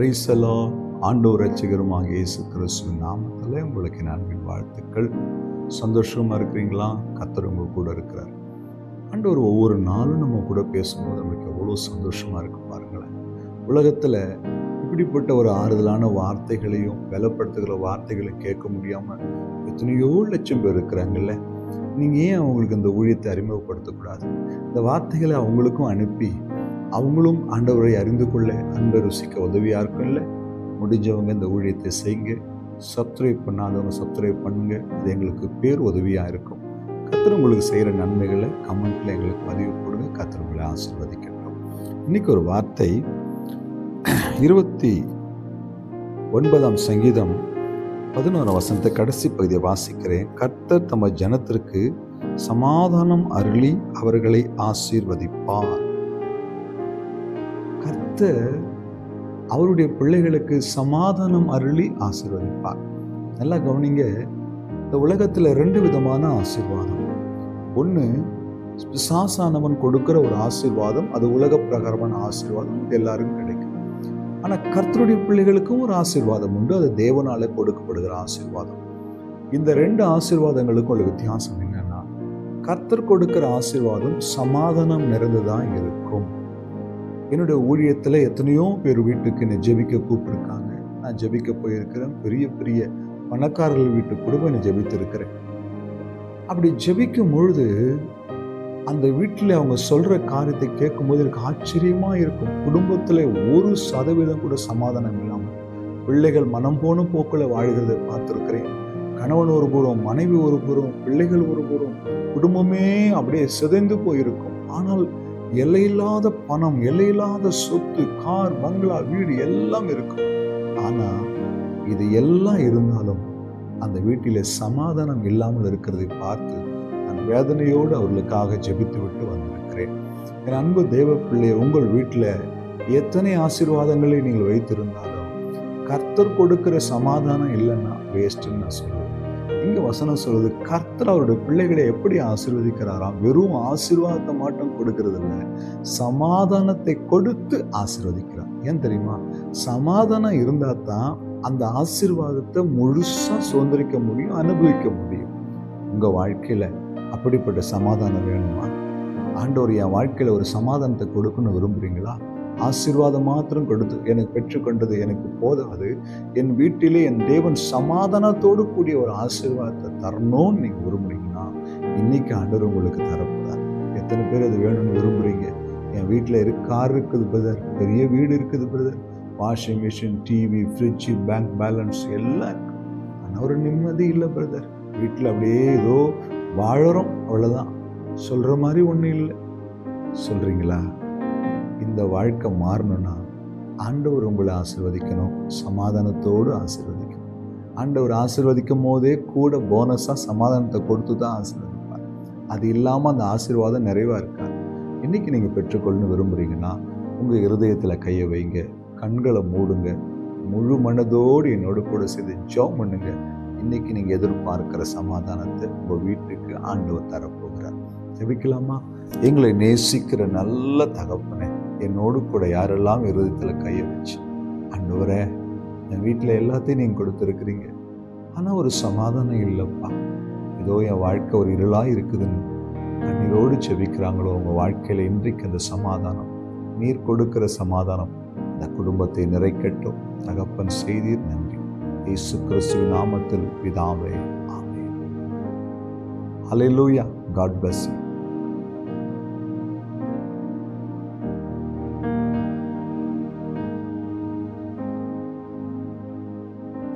Praise the Lord. ஆண்டவர் ரட்சகருமாக இயேசு கிறிஸ்துவின் நாமத்தில் உங்களுக்கு என் அன்பின் வாழ்த்துக்கள். சந்தோஷமாக இருக்கிறீங்களா? கர்த்தர் உங்க கூட இருக்கிறார். ஆண்டவர் ஒவ்வொரு நாளும் நம்ம கூட பேசும்போது நமக்கு எவ்வளோ சந்தோஷமாக இருக்கு பாருங்களேன். உலகத்தில் இப்படிப்பட்ட ஒரு ஆறுதலான வார்த்தைகளையும் பலப்படுத்துகிற வார்த்தைகளையும் கேட்க முடியாமல் எத்தனையோ லட்சம் பேர் இருக்கிறாங்கல்ல. நீங்கள் ஏன் அவங்களுக்கு இந்த ஊழியத்தை அறிமுகப்படுத்தக்கூடாது? இந்த வார்த்தைகளை அவங்களுக்கும் அனுப்பி அவங்களும் ஆண்டவரை அறிந்து கொள்ள, அன்பை ருசிக்க உதவியாக இருக்கும். இல்லை, முடிஞ்சவங்க இந்த ஊழியத்தை செய்யுங்க. சப்ஸ்கிரைப் பண்ணாதவங்க சப்ஸ்கிரைப் பண்ணுங்க. அது எங்களுக்கு பேர் உதவியாக இருக்கும். கர்த்தர் உங்களுக்கு செய்கிற நன்மைகளை கமெண்ட்டில் எங்களுக்கு பதிவு போடுங்க. கர்த்தர் உங்களை ஆசீர்வதிக்கட்டும். இன்னைக்கு ஒரு வார்த்தை 29ஆம் சங்கீதம் 11ஆம் வசனத்தை கடைசி பகுதியை வாசிக்கிறேன். கர்த்தர் தமது ஜனத்திற்கு சமாதானம் அருளி அவர்களை ஆசீர்வதிப்பார். கர்த்தர் அவருடைய பிள்ளைகளுக்கு சமாதானம் அருளி ஆசீர்வதிப்பார். நல்லா கவனிங்க. இந்த உலகத்தில் 2 விதமான ஆசீர்வாதம். ஒன்று, பிசாசானவன் கொடுக்கிற ஒரு ஆசீர்வாதம், அது உலக பிரகாரமான ஆசீர்வாதம், இது எல்லாருக்கும் கிடைக்கும். ஆனால் கர்த்தருடைய பிள்ளைகளுக்கும் ஒரு ஆசீர்வாதம் உண்டு, அது தேவனால கொடுக்கப்படுகிற ஆசீர்வாதம். இந்த 2 ஆசீர்வாதங்களுக்கும் ஒரு வித்தியாசம் என்னன்னா, கர்த்தர் கொடுக்கிற ஆசீர்வாதம் சமாதானம் நிறைந்துதான் இருக்கும். என்னுடைய ஊழியத்தில் எத்தனையோ பேர் வீட்டுக்கு என்னை ஜெபிக்க கூப்பிட்டுருக்காங்க. நான் ஜெபிக்க போயிருக்கிறேன். பெரிய பெரிய பணக்காரர்கள் வீட்டுக்கு கூட என்னை ஜெபித்திருக்கிறேன். அப்படி ஜெபிக்கும் பொழுது அந்த வீட்டில் அவங்க சொல்கிற காரியத்தை கேட்கும்போது எனக்கு ஆச்சரியமாக இருக்கும். குடும்பத்தில் 1% கூட சமாதானம் இல்லாமல் பிள்ளைகள் மனம் போன போக்கில் வாழ்கிறதை பார்த்துருக்கிறேன். கணவன் ஒரு புறம், மனைவி ஒரு புறம், பிள்ளைகள் ஒரு புறம், குடும்பமே அப்படியே சிதைந்து போயிருக்கும். ஆனால் எல்லையில்லாத பணம், எல்லையில்லாத சொத்து, கார், பங்களா, வீடு எல்லாம் இருக்கும். ஆனால் இது எல்லாம் இருந்தாலும் அந்த வீட்டிலே சமாதானம் இல்லாமல் இருக்கிறதை பார்த்து நான் வேதனையோடு அவர்களுக்காக ஜெபித்து விட்டு வந்திருக்கிறேன். என் அன்பு தேவ பிள்ளை, உங்கள் வீட்டில் எத்தனை ஆசீர்வாதங்களை நீங்கள் வைத்திருந்தாலும் கர்த்தர் கொடுக்கிற சமாதானம் இல்லைன்னா வேஸ்ட்டுன்னு நான் சொல்லுவேன். இங்க வசனம் சொல்லுது, கர்த்தர் அவருடைய பிள்ளைகளை எப்படி ஆசீர்வதிக்கிறாராம்? வெறும் ஆசீர்வாதத்தை மட்டும் கொடுக்கறது இல்லை, சமாதானத்தை கொடுத்து ஆசீர்வதிக்கிறார். ஏன் தெரியுமா? சமாதானம் இருந்தா தான் அந்த ஆசீர்வாதத்தை முழுசா சுதந்திரிக்க முடியும், அனுபவிக்க முடியும். உங்க வாழ்க்கையில அப்படிப்பட்ட சமாதானம் வேணுமா? ஆண்டவர் என் வாழ்க்கையில ஒரு சமாதானத்தை கொடுக்கணும்னு விரும்புறீங்களா? ஆசீர்வாதம் மாத்திரம் கொடுத்து எனக்கு பெற்றுக்கொண்டது எனக்கு போதாது, என் வீட்டிலே என் தேவன் சமாதானத்தோடு கூடிய ஒரு ஆசீர்வாதத்தை தரணும்னு நீங்க விரும்புறீங்கன்னா இன்னைக்கு ஆண்டவர் உங்களுக்கு தரப்போறார். எத்தனை பேர் அது வேணும்னு விரும்புறீங்க? என் வீட்டில் கார் இருக்குது பிரதர், பெரிய வீடு இருக்குது brother, washing machine, TV, fridge, bank balance எல்லாம் இருக்கு, ஆனால் ஒரு நிம்மதி இல்லை பிரதர். வீட்டில் அப்படியே ஏதோ வாழறோம், அவ்வளோதான், சொல்ற மாதிரி ஒன்றும் இல்லை சொல்றீங்களா? இந்த வாழ்க்கை மாறணும்னா ஆண்டவர் உங்களை ஆசீர்வதிக்கணும், சமாதானத்தோடு ஆசீர்வதிக்கணும். ஆண்டவர் ஆசீர்வதிக்கும் போதே கூட போனஸாக சமாதானத்தை கொடுத்து தான் ஆசீர்வதிப்பார். அது இல்லாமல் அந்த ஆசீர்வாதம் நிறைவாக இருக்காது. இன்னைக்கு நீங்கள் பெற்றுக்கொள்ளணும்னு விரும்புகிறீங்கன்னா உங்கள் இருதயத்தில் கையை வைங்க, கண்களை மூடுங்க, முழு மனதோடு என்னோடு கூட சேர்ந்து ஜெபம் பண்ணுங்க. இன்னைக்கு நீங்கள் எதிர்பார்க்கிற சமாதானத்தை உங்கள் வீட்டுக்கு ஆண்டவர் தரப்போகிறார். ஜெபிக்கலாமா? எங்களை நேசிக்கிற நல்ல தகப்பனே, என்னோடு கூட யாரெல்லாம் இருதயத்தில் கையை வச்சு, ஆண்டவரே என் வீட்டில் எல்லாத்தையும் நீங்கள் கொடுத்துருக்கிறீங்க, ஆனால் ஒரு சமாதானம் இல்லைப்பா, ஏதோ என் வாழ்க்கை ஒரு இருளாக இருக்குதுன்னு கண்ணீரோடு செபிக்கிறாங்களோ, உங்கள் வாழ்க்கையில் இன்றைக்கு அந்த சமாதானம், நீர் கொடுக்கிற சமாதானம் அந்த குடும்பத்தை நிறைக்கட்டும். தகப்பன் செய்தீர், நன்றி. இயேசு கிறிஸ்துவின் நாமத்தில் பிதாவே, ஆமென். ஹல்லேலூயா. God bless you.